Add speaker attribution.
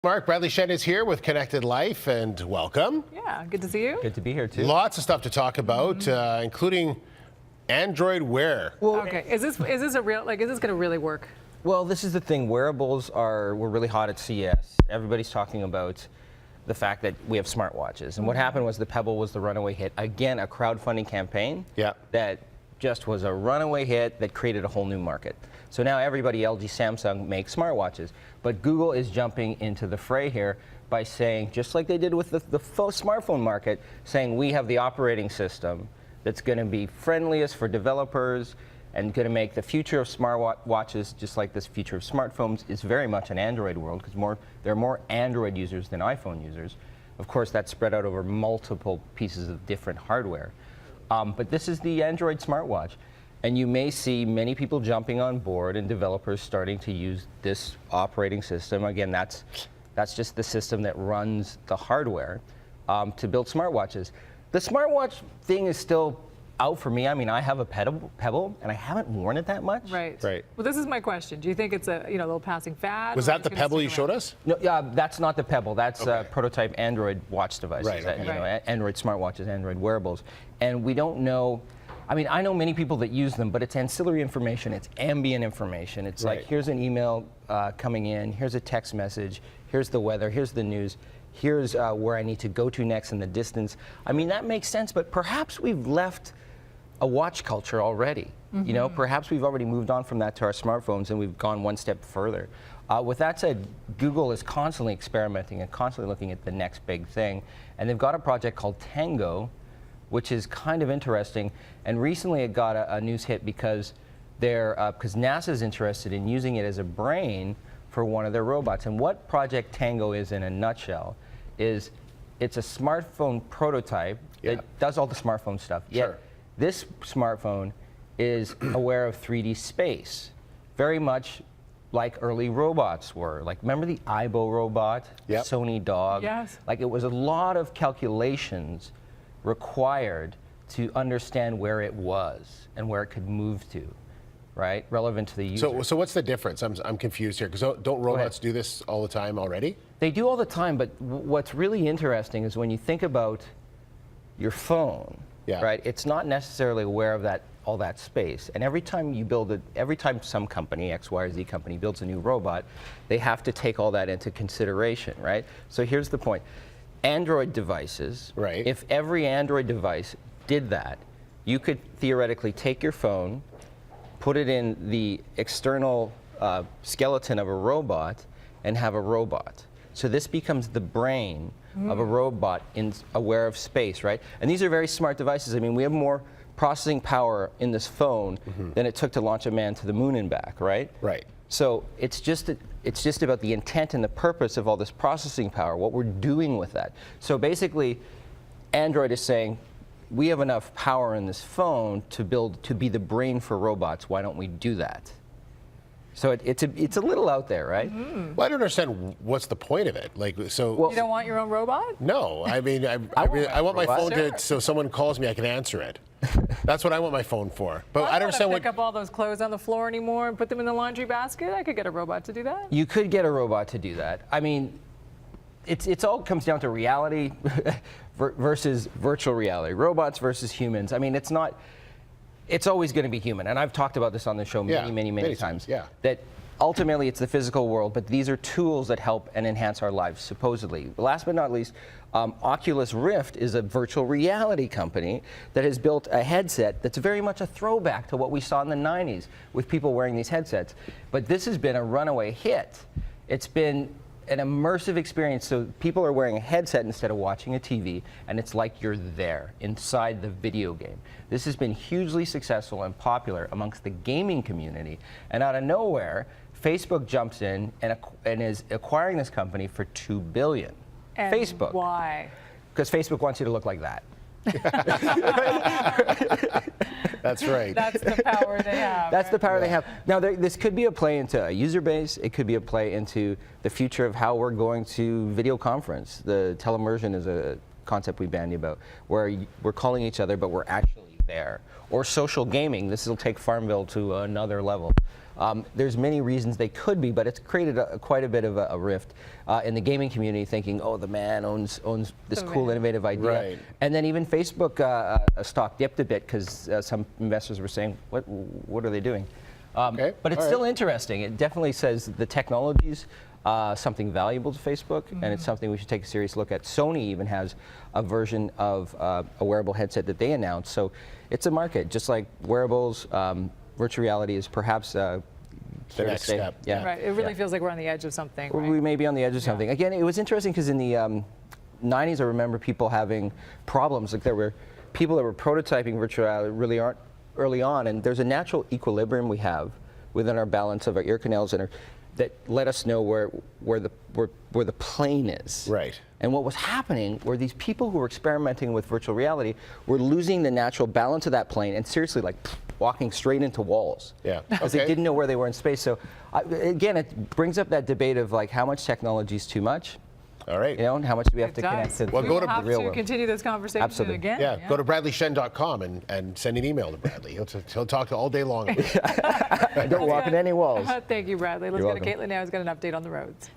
Speaker 1: Mark, Bradley Shende is here with Connected Life, and welcome.
Speaker 2: Yeah, good to see you.
Speaker 3: Good to be here, too.
Speaker 1: Lots of stuff to talk about, including Android Wear.
Speaker 2: Well, okay, is this a real, is this going to really work?
Speaker 3: Well, this is the thing. Wearables were really hot at CES. Everybody's talking about the fact that we have smartwatches. And what happened was the Pebble was the runaway hit. Again, a crowdfunding campaign that just was a runaway hit that created a whole new market. So now everybody, LG, Samsung, makes smartwatches. But Google is jumping into the fray here by saying, just like they did with the smartphone market, saying we have the operating system that's going to be friendliest for developers and going to make the future of smartwatches, just like this future of smartphones, is very much an Android world, because there are more Android users than iPhone users. Of course, that's spread out over multiple pieces of different hardware. But this is the Android smartwatch. And you may see many people jumping on board and developers starting to use this operating system. Again, that's just the system that runs the hardware to build smartwatches. The smartwatch thing is still out for me. I mean, I have a Pebble, and I haven't worn it that much.
Speaker 2: Right. Well, this is my question. Do you think it's a little passing fad?
Speaker 1: Was that the Pebble you showed us?
Speaker 3: No, that's not the Pebble. That's prototype Android watch devices.
Speaker 1: Right, okay.
Speaker 3: Android smartwatches, Android wearables, and we don't know. I mean, I know many people that use them, but it's ancillary information. It's ambient information. It's like, here's an email coming in, here's a text message, here's the weather, here's the news, here's where I need to go to next in the distance. I mean, that makes sense, but perhaps we've left a watch culture already. You know, perhaps we've already moved on from that to our smartphones, and we've gone one step further. With that said, Google is constantly experimenting and constantly looking at the next big thing, and they've got a project called Tango, which is kind of interesting. And recently it got a news hit because NASA's interested in using it as a brain for one of their robots. And what Project Tango is, in a nutshell, is it's a smartphone prototype that does all the smartphone stuff. Yet this smartphone is aware of 3D space, very much like early robots were. Like, remember the Aibo robot, Sony dog?
Speaker 2: Yes.
Speaker 3: Like, it was a lot of calculations required to understand where it was and where it could move to, right? Relevant to the user.
Speaker 1: So what's the difference? I'm confused here, because don't robots do this all the time already?
Speaker 3: They do all the time, but what's really interesting is when you think about your phone, right? It's not necessarily aware of all that space. And every time you build every time some company, X, Y, or Z company, builds a new robot, they have to take all that into consideration, right? So here's the point. Android devices, if every Android device did that, you could theoretically take your phone, put it in the external skeleton of a robot, and have a robot. So this becomes the brain of a robot aware of space, right? And these are very smart devices. I mean, we have more processing power in this phone than it took to launch a man to the moon and back, right?
Speaker 1: Right.
Speaker 3: So it's just about the intent and the purpose of all this processing power, what we're doing with that. So basically, Android is saying, we have enough power in this phone to be the brain for robots. Why don't we do that? So it's a little out there, right?
Speaker 1: Well, I don't understand what's the point of it. Like, so
Speaker 2: you don't want your own robot?
Speaker 1: No, I mean, I want my phone so someone calls me, I can answer it. That's what I want my phone for. But I don't understand
Speaker 2: pick up all those clothes on the floor anymore and put them in the laundry basket. I could get a robot to do that.
Speaker 3: You could get a robot to do that. I mean, it's all comes down to reality versus virtual reality. Robots versus humans. I mean, it's always going to be human. And I've talked about this on the show many times. That ultimately it's the physical world, but these are tools that help and enhance our lives, supposedly. Last but not least, Oculus Rift is a virtual reality company that has built a headset that's very much a throwback to what we saw in the 90s with people wearing these headsets. But this has been a runaway hit. It's been an immersive experience, so people are wearing a headset instead of watching a TV, and it's like you're there inside the video game. This has been hugely successful and popular amongst the gaming community, and out of nowhere, Facebook jumps in and is acquiring this company for $2 billion.
Speaker 2: And
Speaker 3: Facebook.
Speaker 2: Why?
Speaker 3: Because Facebook wants you to look like that.
Speaker 1: That's right.
Speaker 2: That's the power they have.
Speaker 3: That's the power they have. Now, this could be a play into a user base. It could be a play into the future of how we're going to video conference. The teleimmersion is a concept we bandy about, where we're calling each other, but we're actually there. Or social gaming. This will take Farmville to another level. There's many reasons they could be, but it's created quite a bit of a rift in the gaming community, thinking, oh, the man owns this cool, innovative idea.
Speaker 1: Right.
Speaker 3: And then even Facebook stock dipped a bit because some investors were saying, what are they doing?
Speaker 1: Okay.
Speaker 3: But it's still interesting. It definitely says the technology's something valuable to Facebook, and it's something we should take a serious look at. Sony even has a version of a wearable headset that they announced. So it's a market, just like wearables. Virtual reality is perhaps the
Speaker 1: next step.
Speaker 3: Yeah.
Speaker 2: Right. It really feels like we're on the edge of something.
Speaker 3: Or
Speaker 2: Right?
Speaker 3: we may be on the edge of something. Again, it was interesting because in the 90s, I remember people having problems. Like there were people that were prototyping virtual reality really early on, and there's a natural equilibrium we have within our balance of our ear canals and that let us know where the plane is.
Speaker 1: Right.
Speaker 3: And what was happening were these people who were experimenting with virtual reality were losing the natural balance of that plane and seriously like walking straight into walls.
Speaker 1: Yeah.
Speaker 3: Because they didn't know where they were in space. So again, it brings up that debate of like how much technology is too much.
Speaker 1: All right.
Speaker 3: You know, and how much do we have to connect to
Speaker 1: Well,
Speaker 2: we
Speaker 1: go
Speaker 2: will
Speaker 1: to
Speaker 2: have
Speaker 1: the
Speaker 3: real
Speaker 2: to
Speaker 3: world.
Speaker 2: continue this conversation
Speaker 3: Absolutely.
Speaker 2: again.
Speaker 1: Yeah, go to bradleyshend.com and send an email to Bradley. He'll talk to all day long.
Speaker 3: Don't walk in any walls.
Speaker 2: Thank you, Bradley. Let's
Speaker 3: You're
Speaker 2: go to
Speaker 3: welcome.
Speaker 2: Caitlin now, who's got an update on the roads.